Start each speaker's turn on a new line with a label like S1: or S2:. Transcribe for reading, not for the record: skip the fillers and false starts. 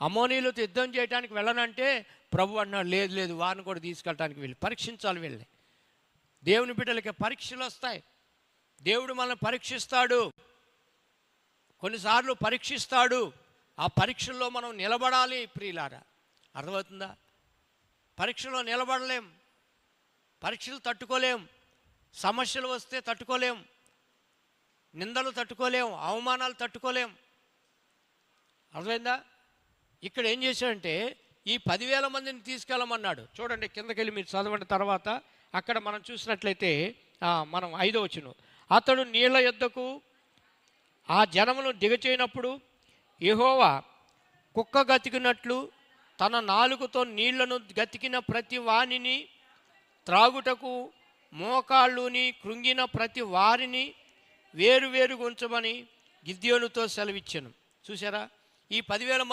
S1: అమ్మోనీయులతో యుద్ధం చేయడానికి వెళ్ళనంటే ప్రభు అన్నాడు, లేదు లేదు, వారిని కూడా తీసుకెళ్ళడానికి వెళ్ళి పరీక్షించాలి. వెళ్ళి దేవుని బిడ్డలకి పరీక్షలు వస్తాయి. దేవుడు మనల్ని పరీక్షిస్తాడు, కొన్నిసార్లు పరీక్షిస్తాడు. ఆ పరీక్షల్లో మనం నిలబడాలి ప్రియులారా. అర్థమవుతుందా? పరీక్షలో నిలబడలేం, పరీక్షలు తట్టుకోలేం, సమస్యలు వస్తే తట్టుకోలేం, నిందలు తట్టుకోలేం, అవమానాలు తట్టుకోలేం. అర్థమైందా? ఇక్కడ ఏం చేశాడంటే ఈ 10,000 మందిని తీసుకెళ్ళమన్నాడు. చూడండి, కిందకి వెళ్ళి మీరు చదవండి. తర్వాత అక్కడ మనం చూసినట్లయితే మనం 5వ వచనం, అతడు నీళ్ల యొద్దకు ఆ జనమును దిగచేయనప్పుడు యెహోవా కుక్క గతికినట్లు తన నాలుకతో నీళ్లను గతికిన ప్రతి వానిని, త్రాగుటకు మోకాళ్ళుని కృంగిన ప్రతి వారిని వేరువేరుగా ఉంచమని గిద్యోనుతో సెలవిచ్చాను. చూసారా? ఈ 10,000 మంది